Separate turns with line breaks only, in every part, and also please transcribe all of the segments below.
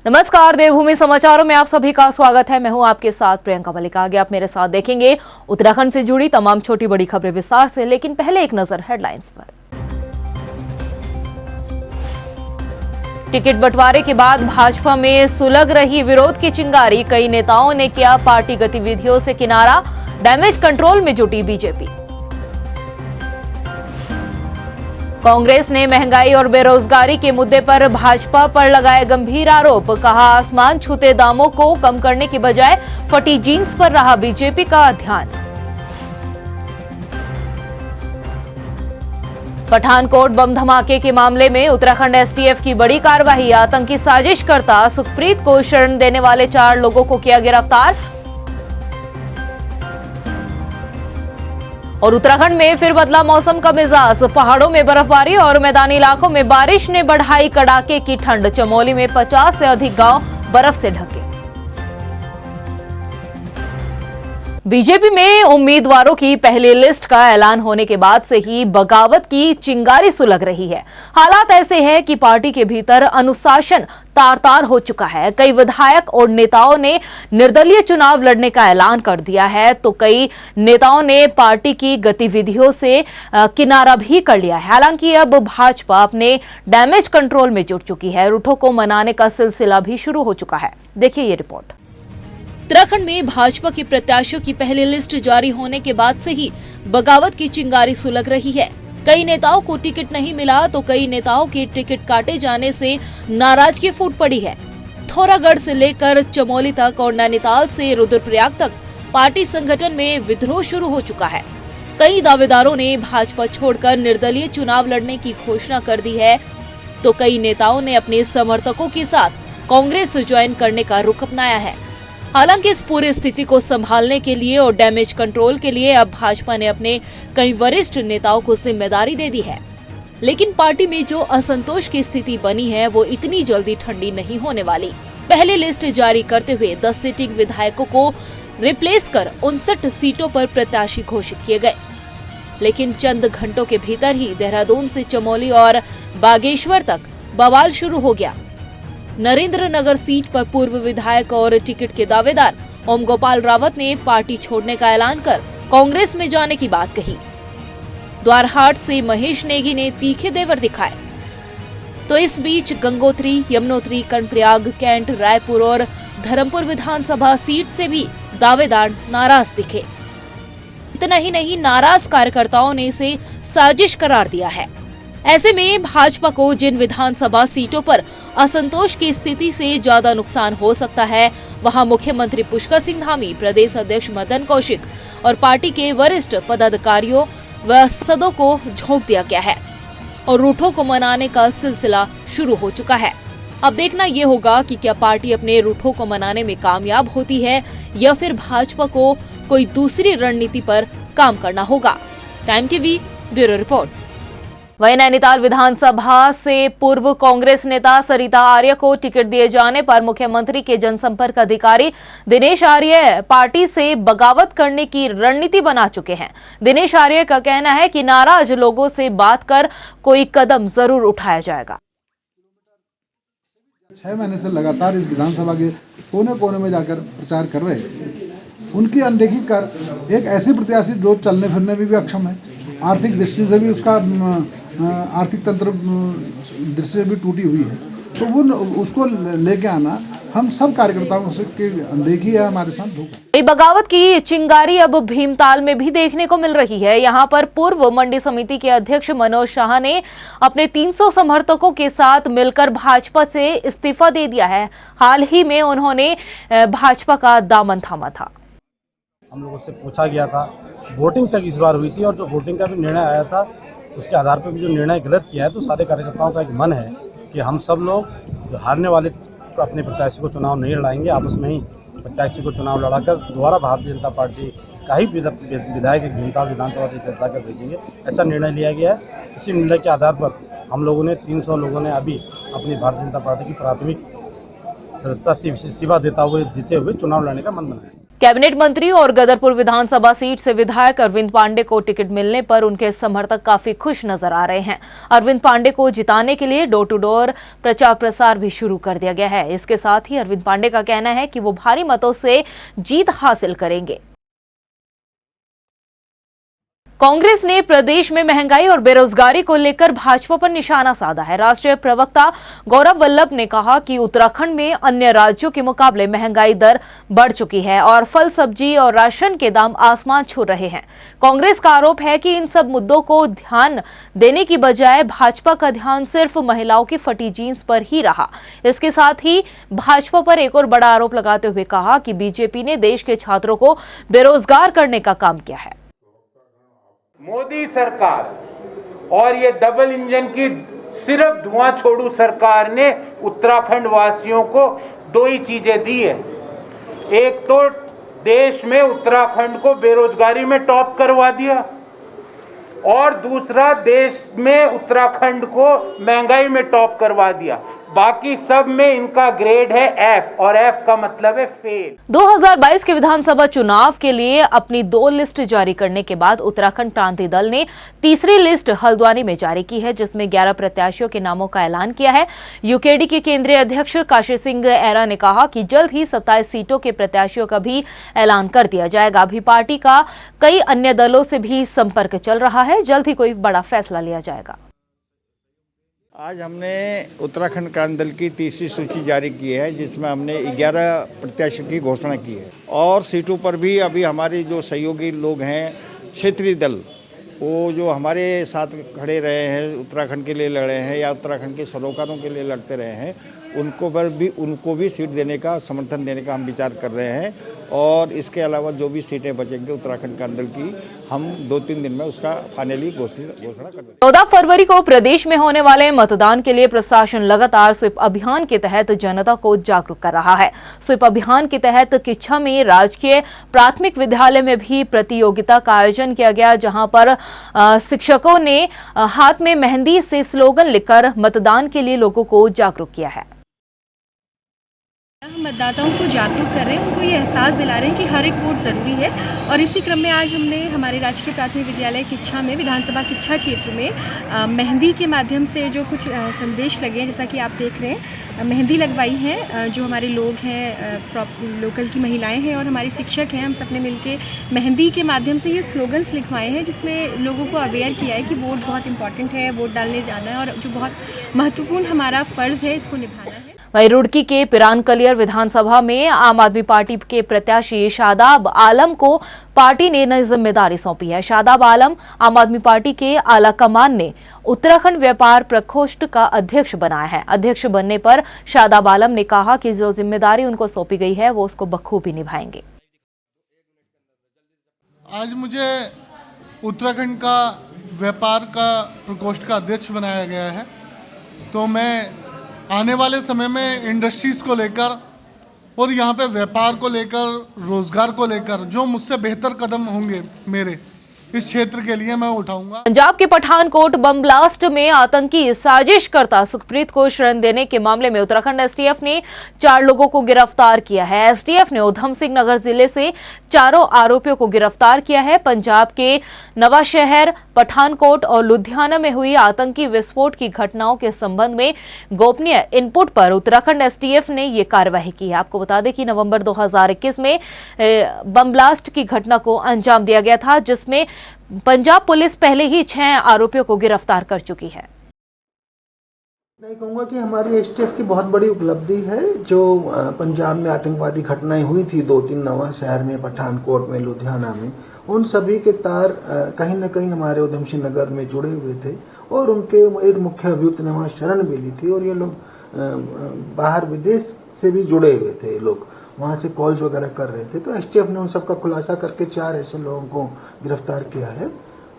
नमस्कार, देवभूमि समाचारों में आप सभी का स्वागत है। मैं हूं आपके साथ प्रियंका मलिक। आगे आप मेरे साथ देखेंगे उत्तराखंड से जुड़ी तमाम छोटी बड़ी खबरें विस्तार से, लेकिन पहले एक नजर हेडलाइंस पर। टिकट बंटवारे के बाद भाजपा में सुलग रही विरोध की चिंगारी। कई नेताओं ने किया पार्टी गतिविधियों से किनारा। डैमेज कंट्रोल में जुटी बीजेपी। कांग्रेस ने महंगाई और बेरोजगारी के मुद्दे पर भाजपा पर लगाए गंभीर आरोप। कहा, आसमान छूते दामों को कम करने की बजाय फटी जींस पर रहा बीजेपी का ध्यान। पठानकोट बम धमाके के मामले में उत्तराखंड एसटीएफ की बड़ी कार्रवाई। आतंकी साजिशकर्ता सुखप्रीत को शरण देने वाले 4 लोगों को किया गिरफ्तार। और उत्तराखंड में फिर बदला मौसम का मिजाज। पहाड़ों में बर्फबारी और मैदानी इलाकों में बारिश ने बढ़ाई कड़ाके की ठंड। चमोली में 50 से अधिक गांव बर्फ से ढके। बीजेपी में उम्मीदवारों की पहली लिस्ट का ऐलान होने के बाद से ही बगावत की चिंगारी सुलग रही है। हालात ऐसे हैं कि पार्टी के भीतर अनुशासन तार-तार हो चुका है। कई विधायक और नेताओं ने निर्दलीय चुनाव लड़ने का ऐलान कर दिया है, तो कई नेताओं ने पार्टी की गतिविधियों से किनारा भी कर लिया है। हालांकि अब भाजपा अपने डैमेज कंट्रोल में जुट चुकी है। रूठों को मनाने का सिलसिला भी शुरू हो चुका है। देखिए ये रिपोर्ट। उत्तराखंड में भाजपा के प्रत्याशियों की पहली लिस्ट जारी होने के बाद से ही बगावत की चिंगारी सुलग रही है। कई नेताओं को टिकट नहीं मिला, तो कई नेताओं के टिकट काटे जाने से नाराजगी फूट पड़ी है। थोरागढ़ से लेकर चमोली तक और नैनीताल से रुद्रप्रयाग तक पार्टी संगठन में विद्रोह शुरू हो चुका है। कई दावेदारों ने भाजपा छोड़कर निर्दलीय चुनाव लड़ने की घोषणा कर दी है, तो कई नेताओं ने अपने समर्थकों के साथ कांग्रेस ज्वाइन करने का रुख अपनाया है। हालांकि इस पूरी स्थिति को संभालने के लिए और डैमेज कंट्रोल के लिए अब भाजपा ने अपने कई वरिष्ठ नेताओं को जिम्मेदारी दे दी है। लेकिन पार्टी में जो असंतोष की स्थिति बनी है वो इतनी जल्दी ठंडी नहीं होने वाली। पहली लिस्ट जारी करते हुए 10 सिटिंग विधायकों को रिप्लेस कर 59 सीटों पर प्रत्याशी घोषित किए गए। लेकिन चंद घंटों के भीतर ही देहरादून से चमोली और बागेश्वर तक बवाल शुरू हो गया। नरेंद्र नगर सीट पर पूर्व विधायक और टिकट के दावेदार ओम गोपाल रावत ने पार्टी छोड़ने का ऐलान कर कांग्रेस में जाने की बात कही। द्वारहाट से महेश नेगी ने तीखे तेवर दिखाए। तो इस बीच गंगोत्री, यमुनोत्री, कर्णप्रयाग, कैंट, रायपुर और धर्मपुर विधानसभा सीट से भी दावेदार नाराज दिखे। इतना ही नहीं, नाराज कार्यकर्ताओं ने इसे साजिश करार दिया है। ऐसे में भाजपा को जिन विधानसभा सीटों पर असंतोष की स्थिति से ज्यादा नुकसान हो सकता है, वहां मुख्यमंत्री पुष्कर सिंह धामी, प्रदेश अध्यक्ष मदन कौशिक और पार्टी के वरिष्ठ पदाधिकारियों व सदस्यों को झोंक दिया गया है और रूठों को मनाने का सिलसिला शुरू हो चुका है। अब देखना ये होगा कि क्या पार्टी अपने रूठों को मनाने में कामयाब होती है या फिर भाजपा को कोई दूसरी रणनीति पर काम करना होगा। Time TV bureau report. वहीं नैनीताल विधानसभा से पूर्व कांग्रेस नेता सरिता आर्य को टिकट दिए जाने पर मुख्यमंत्री के जनसंपर्क अधिकारी दिनेश आर्य पार्टी से बगावत करने की रणनीति बना चुके हैं। दिनेश आर्य का कहना है कि नाराज लोगों से बात कर कोई कदम जरूर उठाया जाएगा।
6 महीने से लगातार इस विधानसभा के कोने कोने में जाकर प्रचार कर रहे हैं। उनकी अनदेखी कर एक ऐसी प्रत्याशी जो चलने फिरने में भी अक्षम है, आर्थिक दृष्टि से भी उसका आर्थिक तंत्र दृष्टि से भी टूटी हुई है, तो वो उसको लेके आना हम सब कार्यकर्ताओं से की अनदेखी है हमारे साथ धोखा।
बगावत की चिंगारी अब भीमताल में भी देखने को मिल रही है। यहां पर पूर्व मंडी समिति के अध्यक्ष मनोज शाह ने अपने 300 समर्थकों के साथ मिलकर भाजपा से इस्तीफा दे दिया है। हाल ही में उन्होंने भाजपा का दामन थामा था।
हम लोगों से पूछा गया था, वोटिंग तक इस बार हुई थी और जो वोटिंग का भी निर्णय आया था उसके आधार पर भी जो निर्णय गलत किया है, तो सारे कार्यकर्ताओं का एक मन है कि हम सब लोग जो हारने वाले को अपने प्रत्याशी को चुनाव नहीं लड़ाएंगे, आपस में ही प्रत्याशी को चुनाव लड़ाकर दोबारा भारतीय जनता पार्टी का ही विधायक इस भीमताल विधानसभा से जिता कर भेजेंगे। ऐसा निर्णय लिया गया है। इसी निर्णय के आधार पर हम लोगों ने 300 लोगों ने अभी अपनी भारतीय जनता पार्टी की प्राथमिक सदस्यता से इस्तीफा देते हुए चुनाव लड़ने का मन बनाया।
कैबिनेट मंत्री और गदरपुर विधानसभा सीट से विधायक अरविंद पांडे को टिकट मिलने पर उनके समर्थक काफी खुश नजर आ रहे हैं। अरविंद पांडे को जिताने के लिए डोर टू डोर प्रचार प्रसार भी शुरू कर दिया गया है। इसके साथ ही अरविंद पांडे का कहना है कि वो भारी मतों से जीत हासिल करेंगे। कांग्रेस ने प्रदेश में महंगाई और बेरोजगारी को लेकर भाजपा पर निशाना साधा है। राष्ट्रीय प्रवक्ता गौरव वल्लभ ने कहा कि उत्तराखंड में अन्य राज्यों के मुकाबले महंगाई दर बढ़ चुकी है और फल, सब्जी और राशन के दाम आसमान छू रहे हैं। कांग्रेस का आरोप है कि इन सब मुद्दों को ध्यान देने की बजाय भाजपा का ध्यान सिर्फ महिलाओं की फटी जीन्स पर ही रहा। इसके साथ ही भाजपा पर एक और बड़ा आरोप लगाते हुए कहा कि बीजेपी ने देश के छात्रों को बेरोजगार करने का काम किया है।
मोदी सरकार और ये डबल इंजन की सिर्फ धुआं छोड़ू सरकार ने उत्तराखंड वासियों को दो ही चीजें दी है। एक तो देश में उत्तराखंड को बेरोजगारी में टॉप करवा दिया और दूसरा देश में उत्तराखंड को महंगाई में टॉप करवा दिया। बाकी सब में इनका ग्रेड है एफ और एफ का मतलब है फेल।
2022 के विधानसभा चुनाव के लिए अपनी 2 लिस्ट जारी करने के बाद उत्तराखंड क्रांति दल ने तीसरी लिस्ट हल्द्वानी में जारी की है, जिसमें 11 प्रत्याशियों के नामों का ऐलान किया है। यूकेडी के केंद्रीय अध्यक्ष काशी सिंह एरा ने कहा कि जल्द ही 27 सीटों के प्रत्याशियों का भी ऐलान कर दिया जाएगा। अभी पार्टी का कई अन्य दलों से भी संपर्क चल रहा है, जल्द ही कोई बड़ा फैसला लिया जाएगा।
आज हमने उत्तराखंड क्रांति दल की तीसरी सूची जारी की है, जिसमें हमने 11 प्रत्याशियों की घोषणा की है और सीटों पर भी अभी हमारे जो सहयोगी लोग हैं, क्षेत्रीय दल, वो जो हमारे साथ खड़े रहे हैं, उत्तराखंड के लिए लड़े हैं या उत्तराखंड के सरोकारों के लिए लड़ते रहे हैं, उनको भी सीट देने का, समर्थन देने का हम विचार कर रहे हैं। और इसके अलावा जो भी सीटें बचेंगी उत्तराखंड क्रांति दल की, हम 2-3 दिन में उसका फाइनली घोषणा कर देंगे।
14 फरवरी को प्रदेश में होने वाले मतदान के लिए प्रशासन लगातार स्वीप अभियान के तहत जनता को जागरूक कर रहा है। स्वीप अभियान के तहत किच्छा में राजकीय प्राथमिक विद्यालय में भी प्रतियोगिता का आयोजन किया गया, जहां पर शिक्षकों ने हाथ में मेहंदी से स्लोगन लिखकर मतदान के लिए लोगों को जागरूक किया है।
हम मतदाताओं को जागरूक कर रहे हैं, उनको ये एहसास दिला रहे हैं कि हर एक वोट ज़रूरी है। और इसी क्रम में आज हमने हमारे राजकीय प्राथमिक विद्यालय किच्छा में, विधानसभा किच्छा क्षेत्र में मेहंदी के माध्यम से जो कुछ संदेश लगे हैं, जैसा कि आप देख रहे हैं, मेहंदी लगवाई है। जो हमारे लोग हैं, लोकल की महिलाएं हैं और हमारे शिक्षक हैं, हम सबने मिलके मेहंदी के माध्यम से ये स्लोगन्स लिखवाए हैं, जिसमें लोगों को अवेयर किया है कि वोट बहुत इंपॉर्टेंट है, वोट डालने जाना है और जो बहुत महत्वपूर्ण हमारा फ़र्ज़ है, इसको निभाना है।
वहीं रुड़की के पिरानकलियर विधानसभा में आम आदमी पार्टी के प्रत्याशी शादाब आलम को पार्टी ने नई जिम्मेदारी सौंपी है। शादाब आलम आम आदमी पार्टी के आला कमान ने उत्तराखंड व्यापार प्रकोष्ठ का अध्यक्ष बनाया है। अध्यक्ष बनने पर शादाब आलम ने कहा कि जो जिम्मेदारी उनको सौंपी गई है वो उसको बखूबी निभाएंगे।
आज मुझे उत्तराखंड का व्यापार का प्रकोष्ठ का अध्यक्ष बनाया गया है, तो मैं आने वाले समय में इंडस्ट्रीज़ को लेकर और यहाँ पे व्यापार को लेकर, रोज़गार को लेकर जो मुझसे बेहतर कदम होंगे मेरे इस क्षेत्र के लिए, मैं उठाऊंगा।
पंजाब के पठानकोट बम ब्लास्ट में आतंकी साजिशकर्ता सुखप्रीत को शरण देने के मामले में उत्तराखंड एसटीएफ ने 4 लोगों को गिरफ्तार किया है। एसटीएफ ने उधम सिंह नगर जिले से 4 आरोपियों को गिरफ्तार किया है। पंजाब के नवाशहर, पठानकोट और लुधियाना में हुई आतंकी विस्फोट की घटनाओं के संबंध में गोपनीय इनपुट पर उत्तराखंड एसटीएफ ने ये कार्रवाई की है। आपको बता दें कि नवंबर 2021 में बम ब्लास्ट की घटना को अंजाम दिया गया था, जिसमें पंजाब पुलिस पहले ही 6 आरोपियों को गिरफ्तार कर चुकी है।
मैं कहूँगा कि हमारी एसटीएफ की बहुत बड़ी उपलब्धि है। जो पंजाब में आतंकवादी घटनाएं हुई थी 2-3 नवाशहर में, पठानकोट में, लुधियाना में, उन सभी के तार कहीं न कहीं हमारे उधम सिंह नगर में जुड़े हुए थे और उनके एक मुख्य अभियुक्त ने वहाँ शरण भी ली थी और ये लोग बाहर विदेश से भी जुड़े हुए थे, ये लोग वहाँ से कॉल्स वगैरह कर रहे थे। तो एसटीएफ ने उन सब का खुलासा करके 4 ऐसे लोगों को गिरफ्तार किया है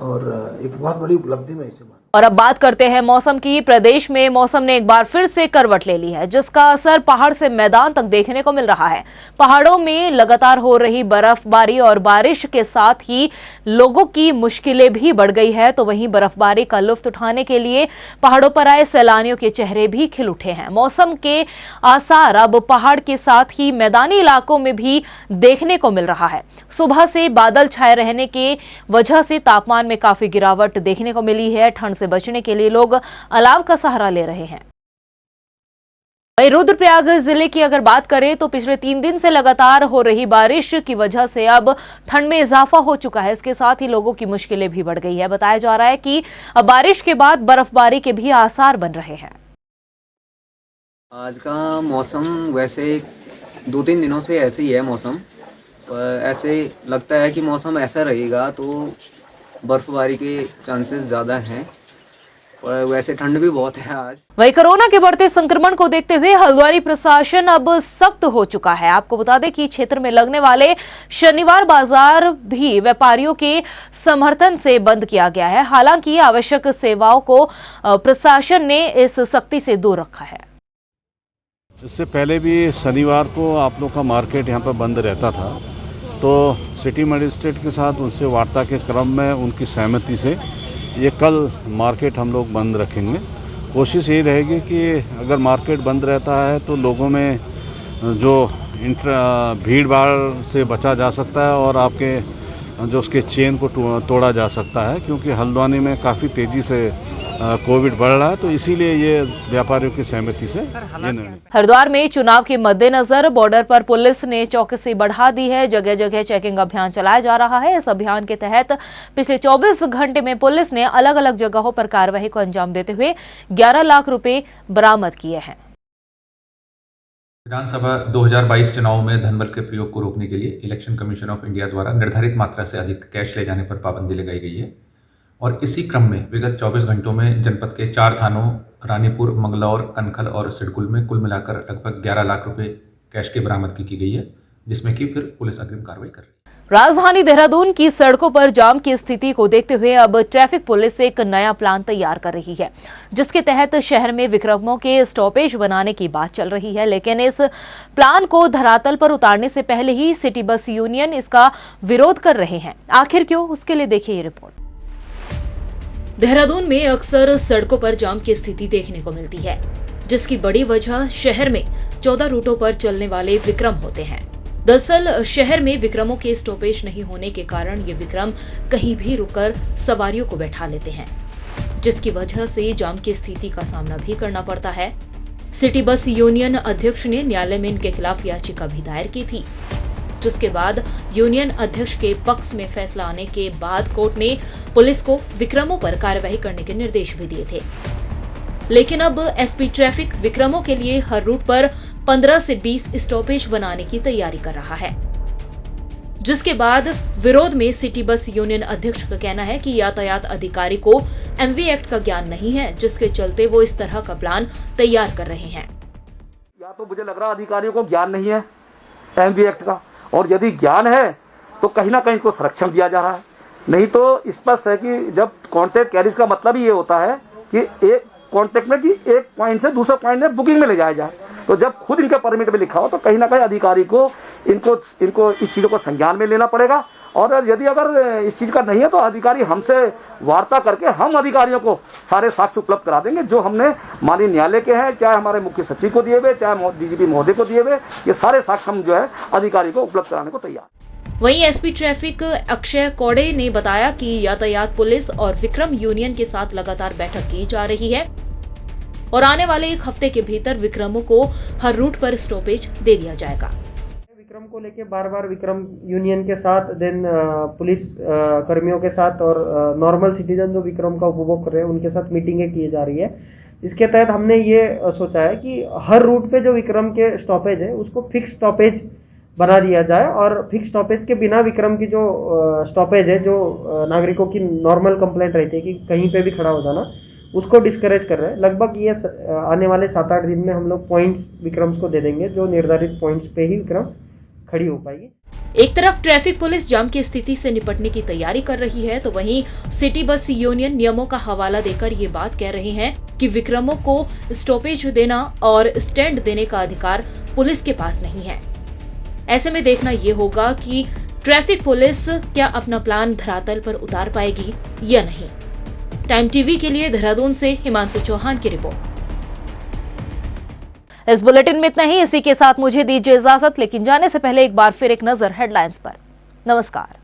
और एक बहुत बड़ी उपलब्धि में इसे मानता हूं।
और अब बात करते हैं मौसम की। प्रदेश में मौसम ने एक बार फिर से करवट ले ली है, जिसका असर पहाड़ से मैदान तक देखने को मिल रहा है। पहाड़ों में लगातार हो रही बर्फबारी और बारिश के साथ ही लोगों की मुश्किलें भी बढ़ गई है। तो वहीं बर्फबारी का लुत्फ उठाने के लिए पहाड़ों पर आए सैलानियों के चेहरे भी खिल उठे हैं। मौसम के आसार अब पहाड़ के साथ ही मैदानी इलाकों में भी देखने को मिल रहा है। सुबह से बादल छाए रहने के वजह से तापमान में काफी गिरावट देखने को मिली है। ठंड से बचने के लिए लोग अलाव का सहारा ले रहे हैं। वहीं रुद्रप्रयाग जिले की अगर बात करें तो पिछले 3 दिन से लगातार हो रही बारिश की वजह से अब ठंड में इजाफा हो चुका है। इसके साथ ही लोगों की मुश्किलें भी बढ़ गई है। बताया जा रहा है कि अब बारिश के बाद बर्फबारी के भी आसार बन रहे हैं।
आज का मौसम वैसे 2-3 दिनों से ऐसे ही है मौसम, पर ऐसे लगता है कि मौसम ऐसा रहेगा तो बर्फबारी के चांसेस ज़्यादा हैं, और वैसे ठंड भी बहुत है आज।
वहीं कोरोना के बढ़ते संक्रमण को देखते हुए हल्द्वानी प्रशासन अब सख्त हो चुका है। आपको बता दें कि क्षेत्र में लगने वाले शनिवार बाजार भी व्यापारियों के समर्थन से बंद किया गया है। हालांकि आवश्यक सेवाओं को प्रशासन ने इस सख्ती से दूर रखा है।
इससे पहले भी शनिवार को आप लोग का मार्केट यहाँ पर बंद रहता था, तो सिटी मजिस्ट्रेट के साथ उनसे वार्ता के क्रम में उनकी सहमति से ये कल मार्केट हम लोग बंद रखेंगे। कोशिश यही रहेगी कि अगर मार्केट बंद रहता है तो लोगों में जो भीड़ भाड़ से बचा जा सकता है और आपके जो उसके चेन को तोड़ा जा सकता है, क्योंकि हल्द्वानी में काफ़ी तेज़ी से कोविड बढ़ रहा है, तो इसीलिए ये व्यापारियों की सहमति से ये निर्णय।
हरिद्वार में चुनाव के मद्देनजर बॉर्डर पर पुलिस ने चौकसी बढ़ा दी है। जगह जगह चेकिंग अभियान चलाया जा रहा है। इस अभियान के तहत पिछले 24 घंटे में पुलिस ने अलग अलग जगहों पर कार्रवाई को अंजाम देते हुए 11 लाख रुपए बरामद किए हैं।
विधानसभा 2022 चुनाव में धन बल के प्रयोग को रोकने के लिए इलेक्शन कमीशन ऑफ इंडिया द्वारा निर्धारित मात्रा से अधिक कैश ले जाने पर पाबंदी लगाई गई है, और इसी क्रम में विगत 24 घंटों में जनपद के 4 थानों रानीपुर, मंगलौर, कनखल और सिडकुल में कुल मिलाकर लगभग 11 लाख रुपए कैश की बरामदगी की गई है, जिसमें कि फिर पुलिस अग्रिम कार्रवाई कर रही है।
राजधानी देहरादून की सड़कों पर जाम की स्थिति को देखते हुए अब ट्रैफिक पुलिस एक नया प्लान तैयार कर रही है, जिसके तहत शहर में विक्रमों के स्टॉपेज बनाने की बात चल रही है। लेकिन इस प्लान को धरातल पर उतारने से पहले ही सिटी बस यूनियन इसका विरोध कर रहे हैं। आखिर क्यों, उसके लिए देखिए ये रिपोर्ट। देहरादून में अक्सर सड़कों पर जाम की स्थिति देखने को मिलती है, जिसकी बड़ी वजह शहर में 14 रूटों पर चलने वाले विक्रम होते हैं। दरअसल शहर में विक्रमों के स्टॉपेज नहीं होने के कारण ये विक्रम कहीं भी रुककर सवारियों को बैठा लेते हैं, जिसकी वजह से जाम की स्थिति का सामना भी करना पड़ता है। सिटी बस यूनियन अध्यक्ष ने न्यायालय में इनके खिलाफ याचिका भी दायर की थी, जिसके बाद यूनियन अध्यक्ष के पक्ष में फैसला आने के बाद कोर्ट ने पुलिस को विक्रमों पर कार्रवाई करने के निर्देश भी दिए थे। लेकिन अब एसपी ट्रैफिक विक्रमों के लिए हर रूट पर 15 से 20 स्टॉपेज बनाने की तैयारी कर रहा है, जिसके बाद विरोध में सिटी बस यूनियन अध्यक्ष का कहना है कि यातायात अधिकारी को एमवी एक्ट का ज्ञान नहीं है, जिसके चलते वो इस तरह का प्लान तैयार कर रहे हैं।
या तो मुझे लग रहा है अधिकारियों को ज्ञान नहीं है एमवी एक्ट का, और यदि ज्ञान है तो कहीं ना कहीं इसको संरक्षण दिया जा रहा है। नहीं तो स्पष्ट है कि जब कॉन्ट्रैक्ट कैरिज का मतलब ही ये होता है कि एक कॉन्ट्रैक्ट में कि एक पॉइंट से दूसरे पॉइंट में बुकिंग में ले जाया जाए, तो जब खुद इनके परमिट में लिखा हो तो कहीं ना कहीं अधिकारी को इनको इस चीजों को संज्ञान में लेना पड़ेगा। और यदि अगर इस चीज का नहीं है तो अधिकारी हमसे वार्ता करके हम अधिकारियों को सारे साक्ष्य उपलब्ध करा देंगे, जो हमने माननीय न्यायालय के हैं, चाहे हमारे मुख्य सचिव को दिए हुए, चाहे डीजीपी महोदय को दिए हुए, ये सारे साक्ष्य हम जो है अधिकारी को उपलब्ध कराने को तैयार।
वहीं एसपी ट्रैफिक अक्षय कौड़े ने बताया कि यातायात पुलिस और विक्रम यूनियन के साथ लगातार बैठक की जा रही है और आने वाले 1 हफ्ते के भीतर विक्रमों को हर रूट पर स्टॉपेज दे दिया जाएगा।
विक्रम को लेके बार-बार विक्रम यूनियन के साथ, देन पुलिस कर्मियों के साथ और नॉर्मल सिटीजन जो विक्रम का उपभोग कर रहे हैं उनके साथ मीटिंगें की जा रही है। इसके तहत हमने ये सोचा है कि हर रूट पे जो विक्रम के स्टॉपेज है उसको फिक्स स्टॉपेज बना दिया जाए, और फिक्स स्टॉपेज के बिना विक्रम की जो स्टॉपेज है, जो नागरिकों की नॉर्मल कंप्लेंट रहती है कि कहीं पे भी खड़ा हो जाना, उसको डिस्करेज कर रहे हैं। लगभग ये आने वाले 7-8 दिन में हम लोग पॉइंट्स विक्रम्स को दे देंगे, जो निर्धारित पॉइंट्स पे ही विक्रम खड़ी हो पाएगी।
एक तरफ ट्रैफिक पुलिस जाम की स्थिति से निपटने की तैयारी कर रही है, तो वहीं सिटी बस यूनियन नियमों का हवाला देकर ये बात कह रहे हैं कि विक्रमों को स्टॉपेज देना और स्टैंड देने का अधिकार पुलिस के पास नहीं है। ऐसे में देखना ये होगा कि ट्रैफिक पुलिस क्या अपना प्लान धरातल पर उतार पाएगी या नहीं। टाइम टीवी के लिए देहरादून से हिमांशु चौहान की रिपोर्ट। इस बुलेटिन में इतना ही। इसी के साथ मुझे दीजिए इजाजत, लेकिन जाने से पहले एक बार फिर एक नजर हेडलाइंस पर। नमस्कार।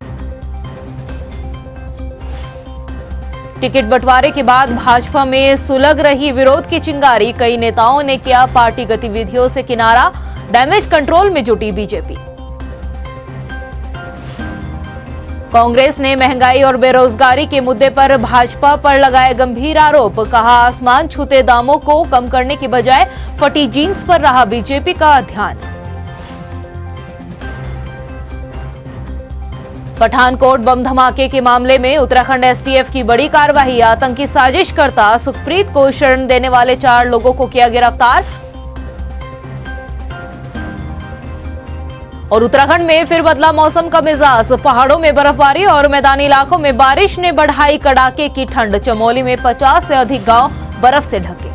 टिकट बंटवारे के बाद भाजपा में सुलग रही विरोध की चिंगारी, कई नेताओं ने किया पार्टी गतिविधियों से किनारा, डैमेज कंट्रोल में जुटी बीजेपी। कांग्रेस ने महंगाई और बेरोजगारी के मुद्दे पर भाजपा पर लगाए गंभीर आरोप, कहा आसमान छूते दामों को कम करने की बजाय फटी जीन्स पर रहा बीजेपी का ध्यान। पठानकोट बम धमाके के मामले में उत्तराखंड एसटीएफ की बड़ी कार्रवाई, आतंकी साजिशकर्ता सुखप्रीत को शरण देने वाले 4 लोगों को किया गिरफ्तार। और उत्तराखंड में फिर बदला मौसम का मिजाज, पहाड़ों में बर्फबारी और मैदानी इलाकों में बारिश ने बढ़ाई कड़ाके की ठंड, चमोली में 50 से अधिक गांव बर्फ से ढके।